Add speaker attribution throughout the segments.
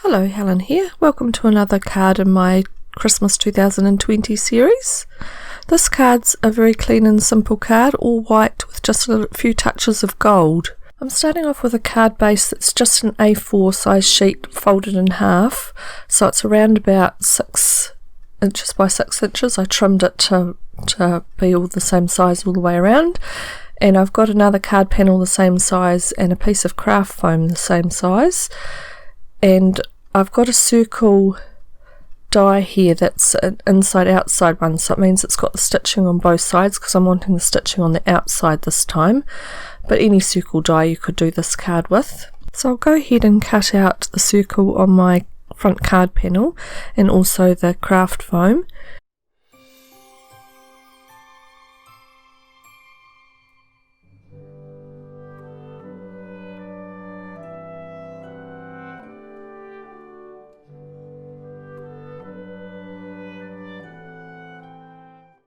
Speaker 1: Hello, Helen here. Welcome to another card in my Christmas 2020 series. This card's a very clean and simple card, all white with just a few touches of gold. I'm starting off with a card base that's just an A4 size sheet folded in half, so it's around about 6 inches by 6 inches. I trimmed it to be all the same size all the way around, and I've got another card panel the same size and a piece of craft foam the same size, and I've got a circle die here that's an inside outside one, so it means it's got the stitching on both sides because I'm wanting the stitching on the outside this time, but any circle die you could do this card with. So I'll go ahead and cut out the circle on my front card panel and also the craft foam.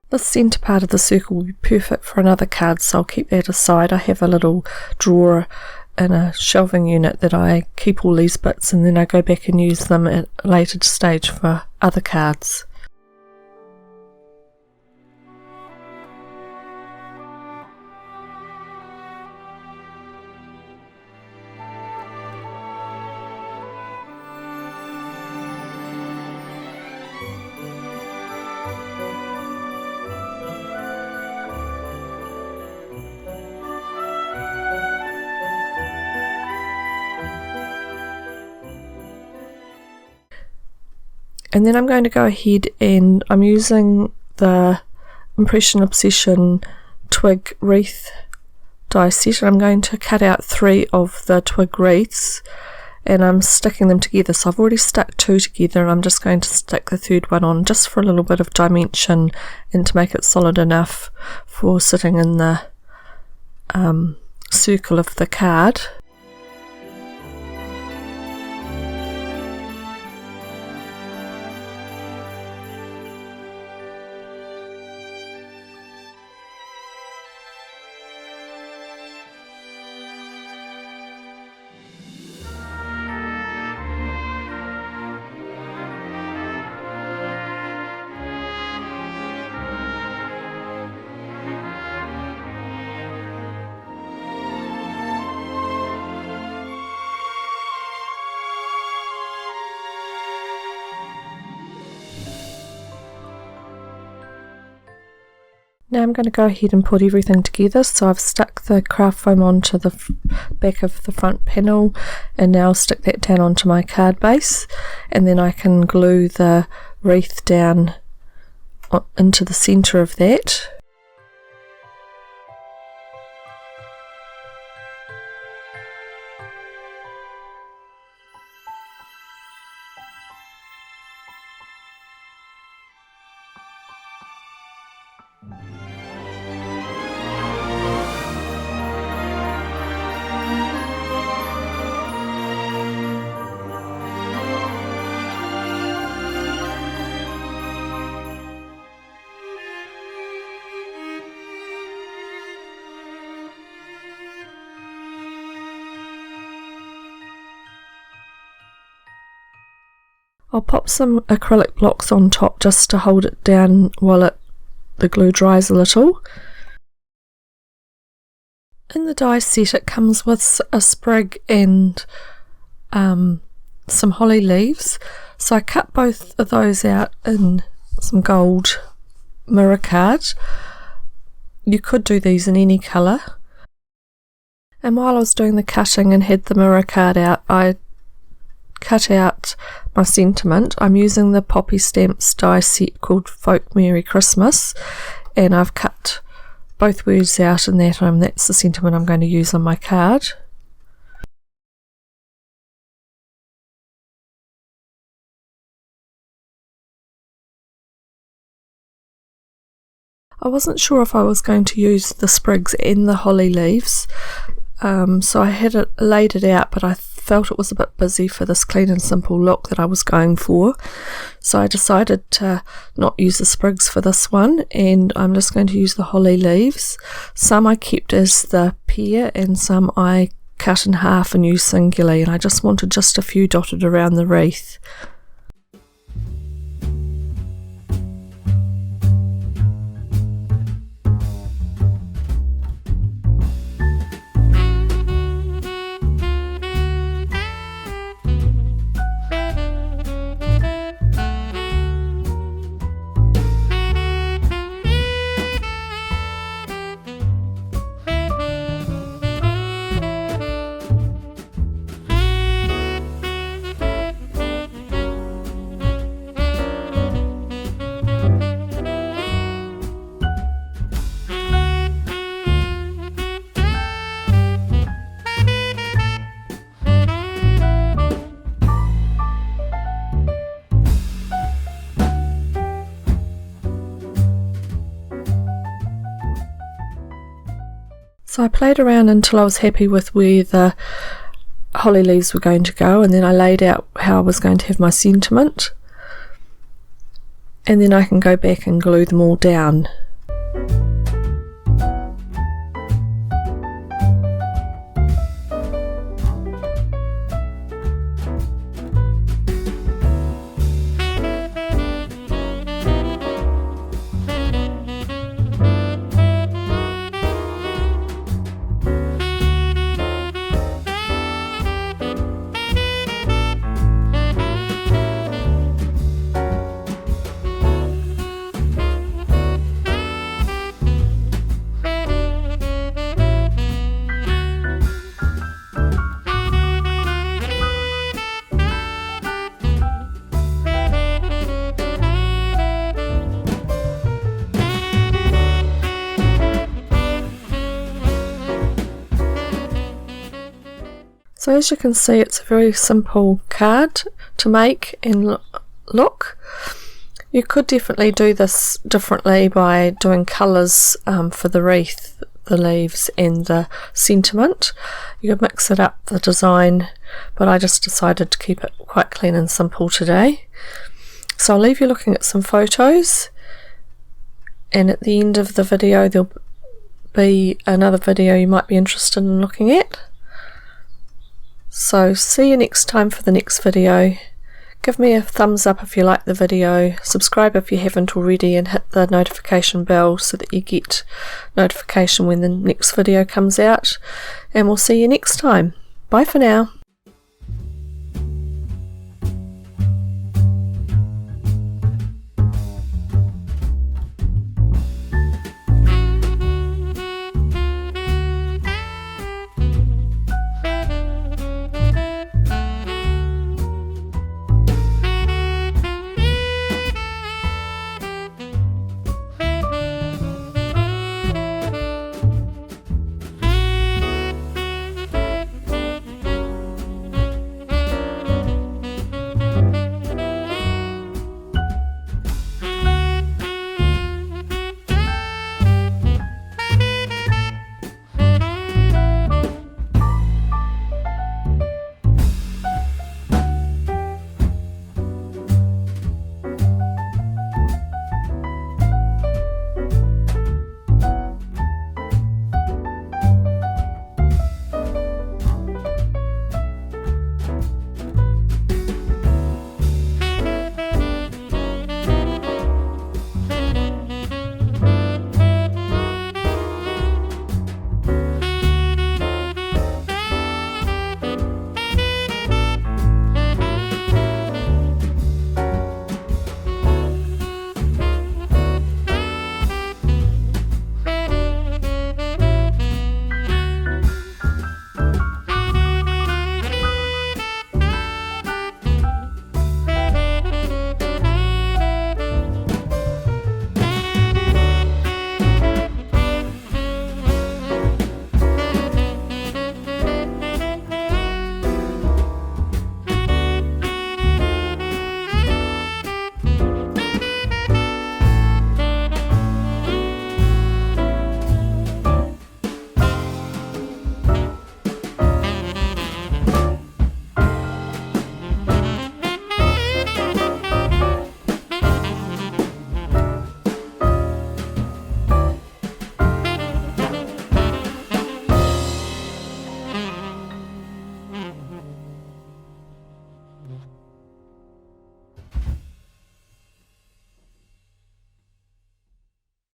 Speaker 1: The centre part of the circle will be perfect for another card, so I'll keep that aside. I have a little drawer in a shelving unit that I keep all these bits, and then I go back and use them at a later stage for other cards. And then I'm going to go ahead and I'm using the Impression Obsession twig wreath die set, and I'm going to cut out 3 of the twig wreaths and I'm sticking them together. So I've already stuck 2 together and I'm just going to stick the third one on just for a little bit of dimension and to make it solid enough for sitting in the circle of the card. Now I'm going to go ahead and put everything together. So I've stuck the craft foam onto the back of the front panel, and now I'll stick that down onto my card base, and then I can glue the wreath down into the centre of that. I'll pop some acrylic blocks on top just to hold it down while the glue dries a little. In the die set it comes with a sprig and some holly leaves, so I cut both of those out in some gold mirror card. You could do these in any colour. And while I was doing the cutting and had the mirror card out, I cut out my sentiment. I'm using the Poppy Stamps die set called Folk Merry Christmas, and I've cut both words out in that, and that's the sentiment I'm going to use on my card. I wasn't sure if I was going to use the sprigs and the holly leaves, so I had laid it out, but I felt it was a bit busy for this clean and simple look that I was going for, so I decided to not use the sprigs for this one, and I'm just going to use the holly leaves. Some I kept as the pair and some I cut in half and used singularly, and I just wanted just a few dotted around the wreath. So I played around until I was happy with where the holly leaves were going to go, and then I laid out how I was going to have my sentiment, and then I can go back and glue them all down. So as you can see, it's a very simple card to make and look. You could definitely do this differently by doing colours for the wreath, the leaves and the sentiment. You could mix it up, the design, but I just decided to keep it quite clean and simple today. So I'll leave you looking at some photos, and at the end of the video there'll be another video you might be interested in looking at. So see you next time for the next video. Give me a thumbs up if you like the video, subscribe if you haven't already, and hit the notification bell so that you get notification when the next video comes out, and we'll see you next time. Bye for now.